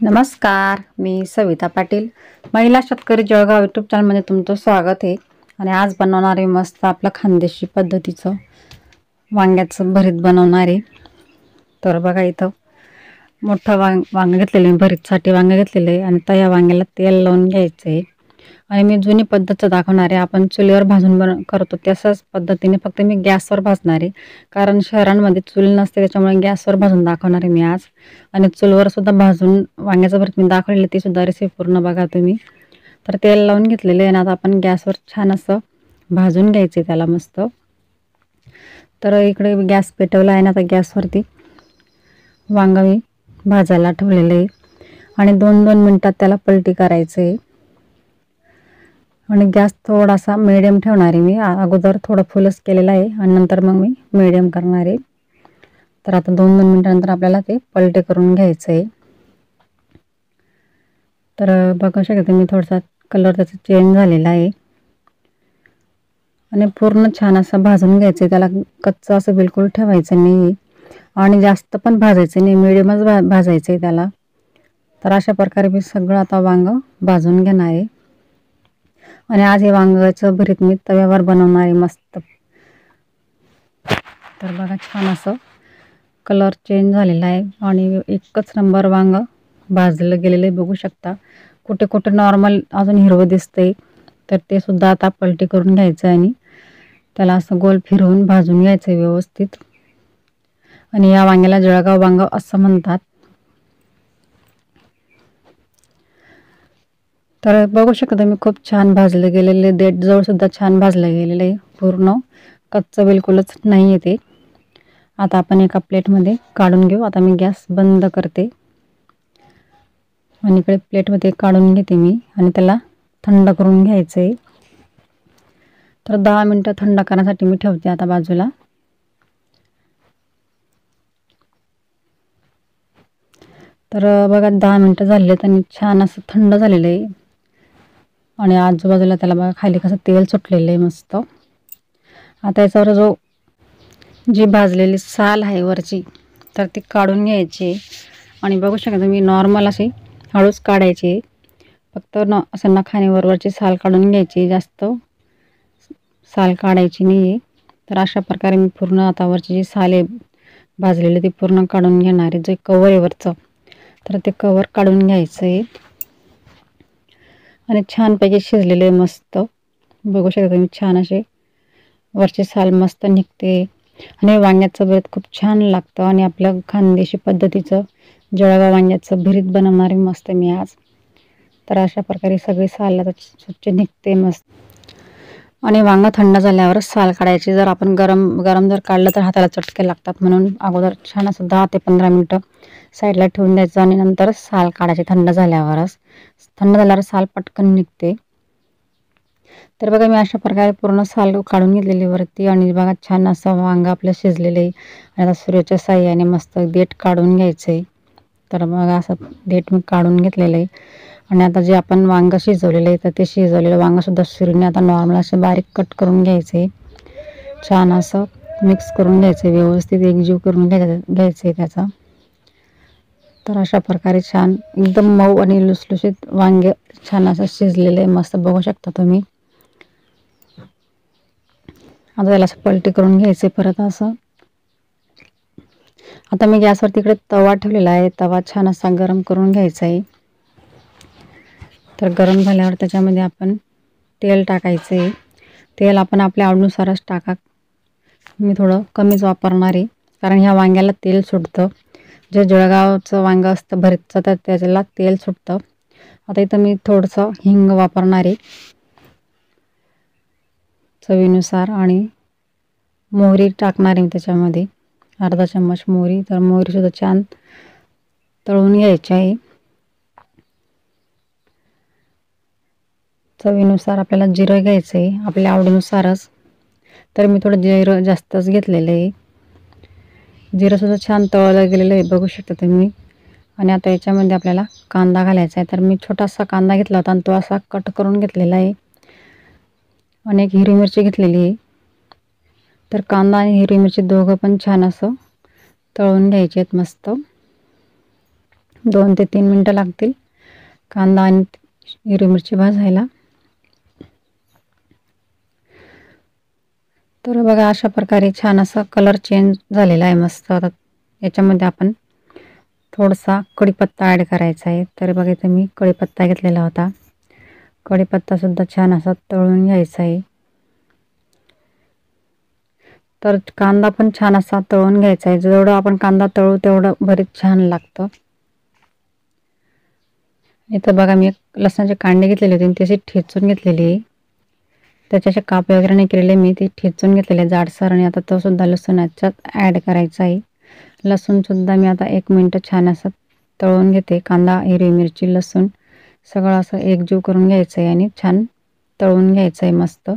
नमस्कार, मी सविता पाटील. महिला शेतकरी जळगाव यूट्यूब चॅनलमध्ये तुमचं स्वागत आहे. आणि आज बनवणार आहे मस्त आपलं खानदेशी पद्धतीचं वांग्याचं भरीत बनवणार आहे. तर बघा इथं मोठं वांग घेतलेलं आहे, भरीतसाठी वांग घेतलेलं आहे. आणि त्या वांग्याला तेल लावून घ्यायचं आहे. आणि मी जुनी पद्धत दाखवणार आहे. आपण चुलीवर भाजून करतो तशाच पद्धतीने, फक्त मी गॅसवर भाजणार आहे. कारण शहरांमध्ये चूल नसते, त्याच्यामुळे गॅसवर भाजून दाखवणार आहे मी आज. आणि चुलीवर सुद्धा भाजून वांग्याचं भरीत मी दाखवलेलं, ती सुद्धा रेसिपी पूर्ण बघा तुम्ही. तर तेल लावून घेतलेलं आहे ना, आता आपण गॅसवर छान असं भाजून घ्यायचं त्याला मस्त. तर इकडे गॅस पेटवला आहे ना, आता गॅसवरती वांग मी भाजायला ठेवलेलं आहे. आणि 2-2 मिनटात त्याला पलटी करायचं आहे. आणि गॅस थोडासा मिडियम ठेवणार आहे मी. अगोदर थोडं फुलच केलेलं आहे आणि नंतर मग मी मिडियम करणार आहे. तर आता 2-2 मिनिटानंतर आपल्याला ते पलटे करून घ्यायचं आहे. तर बघू शकता तुम्ही, थोडासा कलर त्याचा चेंज झालेला आहे. आणि पूर्ण छान असं भाजून घ्यायचं आहे. त्याला कच्चं असं बिलकुल ठेवायचं नाही आणि जास्त पण भाजायचं नाही, मिडियमच भाजायचं आहे त्याला. तर अशा प्रकारे मी सगळं आता वांग भाजून घेणार आहे. आणि आज हे वांग्याचं भरीत मी तव्यावर बनवणार आहे मस्त. तर बघा छान असं कलर चेंज झालेला आहे आणि एकच नंबर वांग भाजलं गेलेलं आहे. बघू शकता कुठे कुठे नॉर्मल अजून हिरवं दिसतंय, तर ते सुद्धा आता पलटी करून घ्यायचं आणि त्याला असं गोल फिरवून भाजून घ्यायचं व्यवस्थित. आणि या वांग्याला जळगाव वांग असं म्हणतात. तर बघू शकता तुम्ही, खूप छान भाजलं गेलेले, देठ जवळ सुद्धा छान भाजलं गेलेलं आहे, पूर्ण कच्चं बिलकुलच नाही येते. आता आपण एका प्लेटमध्ये काढून घेऊ. आता मी गॅस बंद करते आणि इकडे प्लेटमध्ये काढून घेते मी आणि त्याला थंड करून घ्यायचं आहे. तर 10 मिनटं थंड करण्यासाठी मी ठेवते आता बाजूला. तर बघा 10 मिनटं झालेले आणि छान असं थंड झालेलं आहे. आणि आजूबाजूला त्याला बघा खाली कसं तेल सुटलेलं आहे मस्त. आता याच्यावर जी भाजलेली साल आहे वरची, तर ती काढून घ्यायची. आणि बघू शकता तुम्ही, नॉर्मल अशी हळूच काढायची, फक्त असं नखाने वरची साल काढून घ्यायची, जास्त साल काढायची नाही आहे. तर अशा प्रकारे मी पूर्ण आता वरची जी साल आहे भाजलेली ती पूर्ण काढून घेणार आहे. जे कवर आहे वरचं, तर ते कवर काढून घ्यायचं आहे. आणि छानपैकी शिजलेले मस्त बघू शकता तुम्ही, छान असे वरची साल मस्त निघते. आणि वांग्याचं भरीत खूप छान लागतं. आणि आपल्या खानदेशी पद्धतीचं जळगाव वांग्याचं भरीत बनवणारे मस्त मी आज. तर अशा प्रकारे सगळी साल आता स्वच्छ निघते मस्त. आणि वांग थंड झाल्यावरच साल काढायची. जर आपण गरम जर काढलं तर हाताला चटके लागतात, म्हणून अगोदर छान असं 10 ते 15 मिनटं साईडला ठेवून द्यायचं आणि नंतरच साल काढायची. थंड झाल्यावर साल पटकन निघते. तर बघा मी अशा प्रकारे पूर्ण साल काढून घेतलेली वरती. आणि बघा छान असं वांग आपलं शिजलेलं आहे. आणि आता सूर्याच्या साह्याने मस्त देठ काढून घ्यायचं आहे. तर बघा असं देठ मी काढून घेतलेलं आहे. आणि आता जे आपण वांग शिजवलेलं आहे, तर ते शिजवलेलं वांगसुद्धा सुरीने आता नॉर्मल असं बारीक कट करून घ्यायचं आहे. छान असं मिक्स करून घ्यायचं आहे, व्यवस्थित एकजीव करून घ्यायचं आहे त्याचा. तर अशा प्रकारे छान एकदम मऊ आणि लुसलुशीत वांगे छान असं शिजलेलं आहे मस्त, बघू शकता तुम्ही. आता त्याला असं पलटी करून घ्यायचे परत असं. आता मी गॅसवर तिकडे तवा ठेवलेला आहे. तवा छान असा गरम करून घ्यायचा आहे. तर गरम झाल्यावर त्याच्यामध्ये आपण तेल टाकायचं आहे. तेल आपण आपल्या आवडीनुसारच टाका. मी थोडं कमीच वापरणार आहे, कारण ह्या वांग्याला तेल सुटतं. जे जळगावचं वांग असतं भरीतचं, तर त्याला तेल सुटतं. आता इथं मी थोडंसं हिंग वापरणार आहे चवीनुसार. आणि मोहरी टाकणार आहे मी त्याच्यामध्ये, अर्धा चम्मच मोहरी. तर मोहरीसुद्धा छान तळून घ्यायची आहे. चवीनुसार आपल्याला जिरं घ्यायचं आहे, आपल्या आवडीनुसारच. तर मी थोडं जिरं जास्तच घेतलेलं आहे. जिरंसुद्धा छान तळलं गेलेलं आहे, बघू शकता तुम्ही. आणि आता याच्यामध्ये आपल्याला कांदा घालायचा आहे. तर मी छोटासा कांदा घेतला होता आणि तो असा कट करून घेतलेला आहे. आणि एक हिरवी मिरची घेतलेली आहे. तर कांदा आणि हिरवी मिरची दोघं पण छान असं तळून घ्यायचे आहेत मस्त. 2 ते 3 मिनटं लागतील कांदा आणि हिरवी मिरची भाजायला. तर बघा अशा प्रकारे छान असा कलर चेंज झालेला आहे मस्त. आता याच्यामध्ये आपण थोडासा कढीपत्ता ॲड करायचा आहे. तर बघा इथे मी कढीपत्ता घेतलेला होता. कढीपत्तासुद्धा छान असा तळून घ्यायचा आहे. तर कांदा पण छान असा तळून घ्यायचा आहे. जेवढं आपण कांदा तळू तेवढं भरीत छान लागतं. इथं बघा मी एक लसणाचे कांडे घेतलेले होते, त्याची ठेचून घेतलेली आहे. त्याचे काप वगैरे नाही केलेले, मी ती ठेचून घेतलेले जाडसर. आणि आता तो सुद्धा लसूण याच्यात ॲड करायचा आहे. लसूणसुद्धा मी आता 1 मिनिट छान असं तळून घेते. कांदा, हिरवी मिरची, लसूण सगळं असं एकजीव करून घ्यायचं आहे आणि छान तळून घ्यायचं आहे मस्त.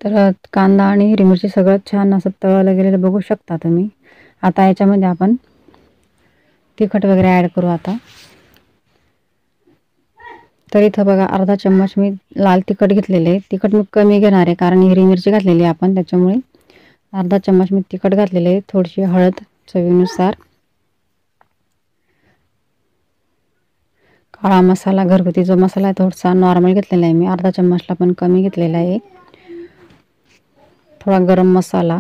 तर कांदा आणि हिरवी मिरची सगळं छान असं तळलं गेलेलं बघू शकता तुम्ही. आता याच्यामध्ये आपण तिखट वगैरे ॲड करू आता. तर इथं बघा अर्धा चम्मच मी लाल तिखट घेतलेले आहे. तिखट मी कमी घेणार आहे कारण हिरवी मिरची घातलेली आहे आपण, त्याच्यामुळे अर्धा चम्मच मी तिखट घातलेले आहे. थोडीशी हळद चवीनुसार. काळा मसाला घरगुती जो मसाला आहे थोडासा नॉर्मल घेतलेला आहे मी, अर्धा चम्मचला पण कमी घेतलेला आहे. थोडा गरम मसाला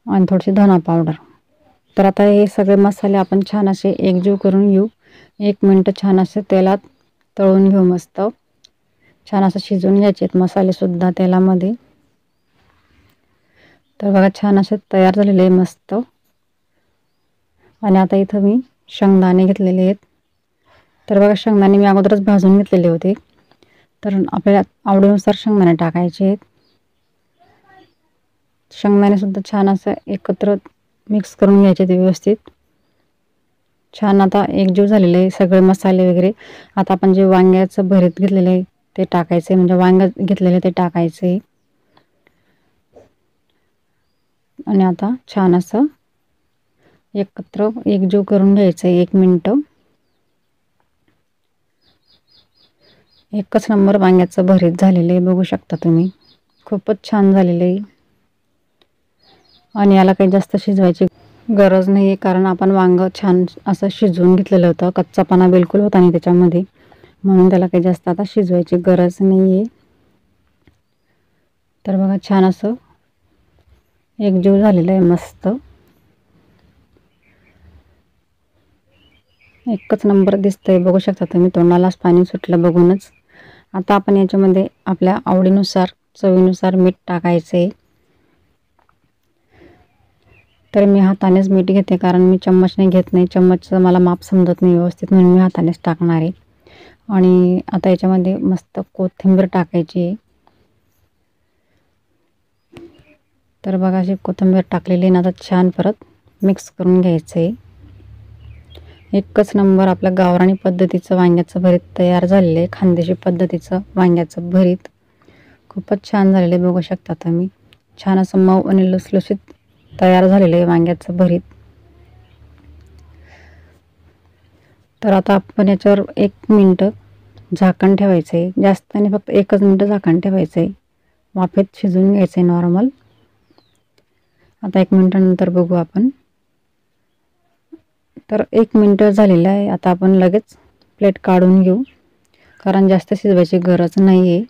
आणि थोडीशी धना पावडर. तर आता हे सगळे मसाले आपण छान असे एकजीव करून घेऊ. 1 मिनिट छान असे तेलात तळून घेऊ मस्त. छान असं शिजवून घ्यायचे आहेत मसालेसुद्धा तेलामध्ये. तर बघा छान असे तयार झालेले आहे मस्त. आणि आता इथं मी शेंगदाणे घेतलेले आहेत. तर बघा शेंगदाणे मी अगोदरच भाजून घेतलेले होते. तर आपल्याला आवडीनुसार शेंगदाणे टाकायचे आहेत. शेंगदाणेसुद्धा छान असं एकत्र मिक्स करून घ्यायचे ते व्यवस्थित. छान आता एकजीव झालेले आहे सगळे मसाले वगैरे. आता आपण जे वांग्याचं भरीत घेतलेलं आहे ते टाकायचे, म्हणजे वांग घेतलेले ते टाकायचे. आणि आता छान असं एकत्र एकजीव करून घ्यायचं आहे 1 मिनिट. एकच नंबर वांग्याचं भरीत झालेलं आहे बघू शकता तुम्ही. खूपच छान झालेलं आहे. आणि याला काही जास्त शिजवायची गरज नाही आहे कारण आपण वांग छान असं शिजवून घेतलेलं होतं. कच्चापणा बिलकुल होता नाही त्याच्यामध्ये, म्हणून त्याला काही जास्त आता शिजवायची गरज नाही आहे. तर बघा छान असं एकजीव झालेलं आहे मस्त. एकच नंबर दिसतंय बघू शकता तुम्ही, तोंडालाच पाणी सुटलं बघूनच. आता आपण याच्यामध्ये आपल्या आवडीनुसार चवीनुसार मीठ टाकायचं आहे. तर मी हातानेच मीठ घेते कारण मी चम्मचने घेत नाही. चम्मचचं मला माप समजत नाही व्यवस्थित, म्हणून मी हातानेच टाकणार आहे. आणि आता याच्यामध्ये मस्त कोथिंबीर टाकायची आहे. तर बघा अशी कोथिंबीर टाकलेली आहे ना, आता छान परत मिक्स करून घ्यायचं आहे. एकच नंबर आपलं गावरानी पद्धतीचं वांग्याचं भरीत तयार झालेलं आहे. खानदेशी पद्धतीचं वांग्याचं भरीत खूपच छान झालेलं आहे बघू शकता तुम्ही. छान असं मऊ आणि लुसलुशीत तयार झालेलं आहे वांग्याचं भरीत. तर आता आपण याच्यावर 1 मिनिट झाकण ठेवायचं आहे. जास्त नाही, फक्त 1च मिनिट झाकण ठेवायचं आहे. वाफेत शिजवून घ्यायचं आहे नॉर्मल. आता 1 मिनिटानंतर बघू आपण. तर 1 मिनिट झालेलं आहे. आता आपण लगेच प्लेट काढून घेऊ कारण जास्त शिजवायची गरज नाही आहे.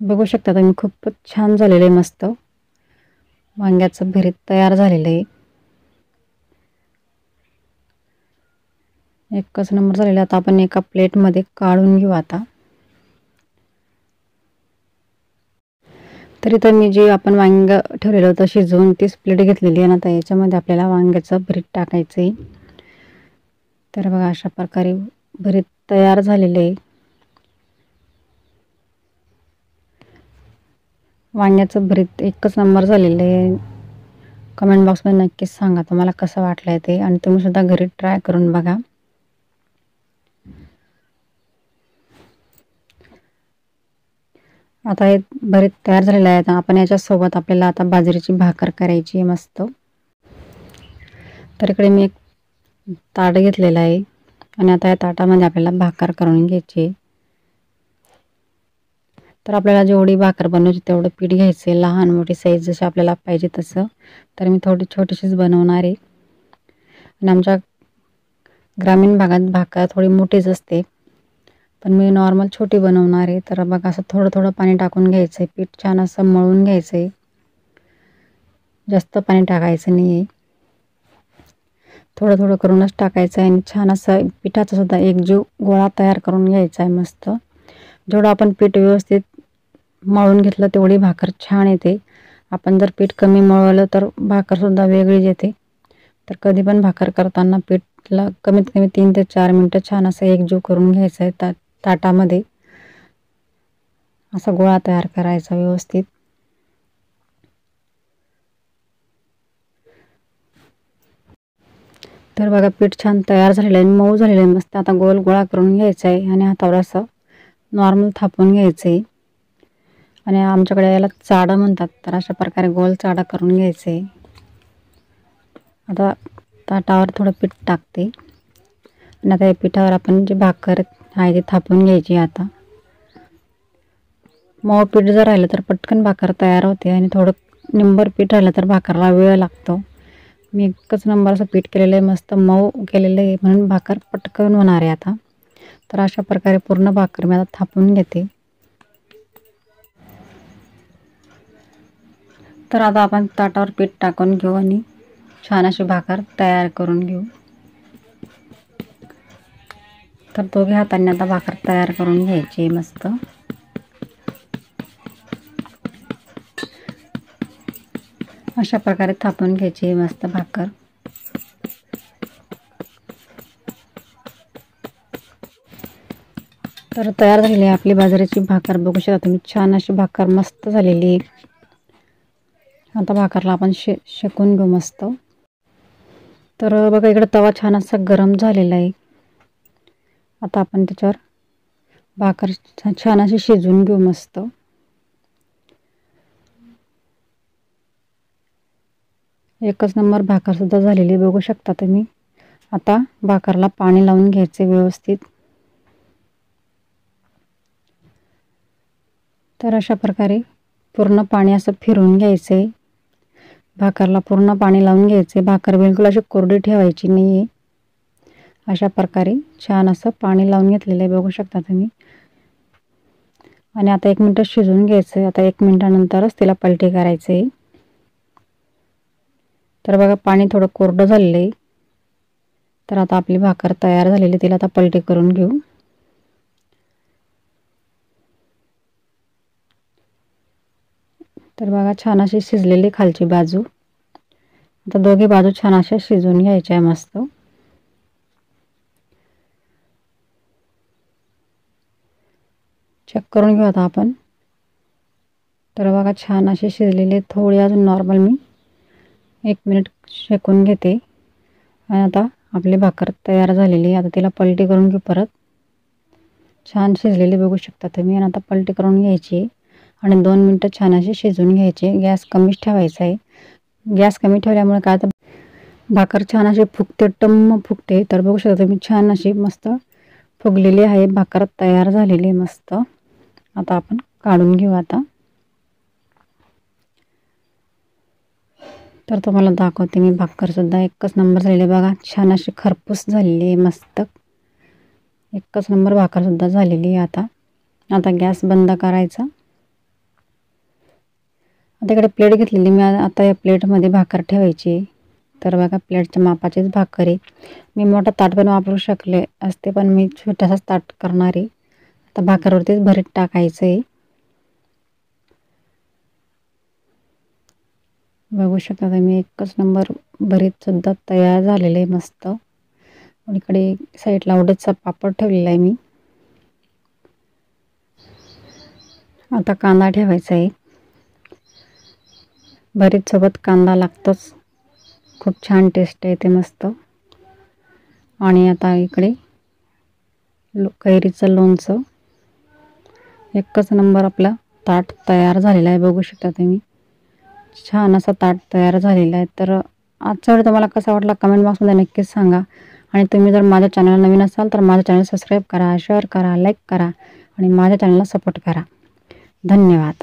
बघू शकता तुम्ही खूपच छान झालेलं आहे मस्त. वांग्याचं भरीत तयार झालेलं आहे. एकच नंबर झालेला. आता आपण एका प्लेटमध्ये काढून घेऊ आता. तरी तर मी जे आपण वांग ठेवलेलं होतं शिजवून तीच प्लेट घेतलेली आहे. आता याच्यामध्ये आपल्याला वांग्याचं भरीत टाकायचं आहे. तर बघा अशा प्रकारे भरीत तयार झालेलं आहे. वांग्याचं भरीत एकच नंबर झालेलं आहे. कमेंट बॉक्समध्ये नक्कीच सांगा तुम्हाला कसं वाटलं आहे ते, आणि तुम्ही सुद्धा घरी ट्राय करून बघा. आता हे भरीत तयार झालेलं आहे. आता आपण याच्यासोबत आपल्याला आता बाजरीची भाकर करायची आहे मस्त. तर इकडे मी एक ताट घेतलेलं आहे आणि आता या ताटामध्ये आपल्याला भाकर करून घ्यायची. तर आपल्याला जेवढी भाकर बनवायची तेवढं पीठ घ्यायचं आहे, लहान मोठी साईज जशी आपल्याला पाहिजे तसं. तर मी थोडी छोटीशीच बनवणार आहे. आणि आमच्या ग्रामीण भागात भाकर थोडी मोठीच असते, पण मी नॉर्मल छोटी बनवणार आहे. तर बघा असं थोडं थोडं पाणी टाकून घ्यायचं आहे, पीठ छान असं मळून घ्यायचं आहे, जास्त पाणी टाकायचं नाही आहे, थोडं थोडं करूनच टाकायचं आहे. आणि छान असं पिठाचा सुद्धा एकजीव गोळा तयार करून घ्यायचा आहे. मस्त जेवढं आपण पीठ व्यवस्थित मळून घेतलं तेवढी भाकर छान येते. आपण जर पीठ कमी मळवलं तर भाकरसुद्धा वेगळीच येते. तर कधी पण भाकर करताना पीठला कमीत कमी 3 ते 4 मिनटं छान असं एकजीव करून घ्यायचं आहे. ताटामध्ये असा गोळा तयार करायचा व्यवस्थित. तर बघा पीठ छान तयार झालेलं आहे, मऊ झालेलं आहे मस्त. आता गोल गोळा करून घ्यायचा आहे आणि हातावर असं नॉर्मल थापून घ्यायचं आहे. आणि आमच्याकडे याला चाडं म्हणतात. तर अशा प्रकारे गोल चाडा करून घ्यायचं आहे. आता ताटावर थोडं पीठ टाकते आणि आता या पिठावर आपण जी भाकर आहे ती थापून घ्यायची. आता मऊ पीठ जर राहिलं तर पटकन भाकर तयार होते आणि थोडं निंबर पीठ राहिलं तर भाकरला वेळ लागतो. मी एकच नंबर असं पीठ केलेलं आहे, मस्त मऊ केलेलं आहे, म्हणून भाकर पटकन होणार आहे आता. तर अशा प्रकारे पूर्ण भाकर मी आता थापून घेते. तर आता आपण ताटावर पीठ टाकून घेऊ आणि छान अशी भाकर तयार करून घेऊ. तर दोघे हातांनी आता भाकर तयार करून घ्यायची मस्त. अशा प्रकारे थापून घ्यायची मस्त भाकर. तर तयार झालेली आहे आपली बाजरीची भाकर. बघू शकता तुम्ही, छान अशी भाकर मस्त झालेली आहे. आता भाकरला आपण शेकून घेऊ मस्त. तर बघा इकडे तवा छान असा गरम झालेला आहे. आता आपण त्याच्यावर भाकर छान अशी शिजवून घेऊ मस्त. एकच नंबर भाकर सुद्धा झालेली बघू शकता तुम्ही. आता भाकरला पाणी लावून घ्यायचे व्यवस्थित. तर अशा प्रकारे पूर्ण पाणी असं फिरवून घ्यायचे. भाकरला पूर्ण पाणी लावून घ्यायचे. भाकर बिलकुल अशी कोरडी ठेवायची नाही आहे. अशा प्रकारे छान असं पाणी लावून घेतलेलं आहे बघू शकता तुम्ही. आणि आता 1 मिनिट शिजवून घ्यायचं. आता 1 मिनिटानंतरच तिला पलटी करायचे. तर बघा पाणी थोडं कोरडं झालेलं आहे. तर आता आपली भाकर तयार झालेली, तिला आता पलटी करून घेऊ. तर बघा छान अशी शिजलेली खालची बाजू. आता दोघे बाजू छान अशा शिजवून घ्यायच्या आहे मस्त. चेक करून घेऊ आता आपण. तर बघा छान अशी शिजलेली. थोडी अजून नॉर्मल मी 1 मिनिट शेकून घेते. आणि आता आपली भाकर तयार झालेली. आता तिला पलटी करून घेऊ परत. छान शिजलेली बघू शकता तुम्ही. आणि आता पलटी करून घ्यायची आणि 2 मिनिटं छान अशी शिजवून घ्यायची. गॅस कमीच ठेवायचा आहे. गॅस कमी ठेवल्यामुळे काय तर भाकर छान अशी फुगते, टम्म फुगते. तर बघू शकता तुम्ही छान अशी मस्त फुगलेली आहे भाकर, तयार झालेली आहे मस्त. आता आपण काढून घेऊ आता. तर तुम्हाला दाखवते मी भाकर सुद्धा एकच नंबर झालेली बघा. छान अशी खरपूस झालेली आहे मस्त. एकच नंबर भाकर सुद्धा झालेली आहे. आता गॅस बंद करायचा. आता इकडे प्लेट घेतलेली मी. आता या प्लेटमध्ये भाकर ठेवायची. तर बघा प्लेटच्या मापाचीच भाकर आहे. मी मोठा ताट पण वापरू शकले असते, पण मी छोटासाच ताट करणार आहे. आता भाकरवरतीच भरीत टाकायचं आहे. बघू शकता तुम्ही एकच नंबर भरीत सुद्धा तयार झालेलं आहे मस्त. इकडे साईडला उडीदचा पापड ठेवलेला आहे मी. आता कांदा ठेवायचा आहे. भरीत सोबत कांदा लागतोच, खूप छान टेस्ट येते मस्त. आणि आता इकडे कैरीचं लोणचं. एकच नंबर आपला ताट तयार झालेला आहे बघू शकता तुम्ही. छान असा ताट तयार झालेला आहे. तर आजचा व्हिडिओ तुम्हाला कसा वाटला कमेंट बॉक्समध्ये नक्कीच सांगा. आणि तुम्ही जर माझ्या चॅनलला नवीन असाल तर माझ्या चॅनल सबस्क्राईब करा, शेअर करा, लाईक करा आणि माझ्या चॅनलला सपोर्ट करा. धन्यवाद.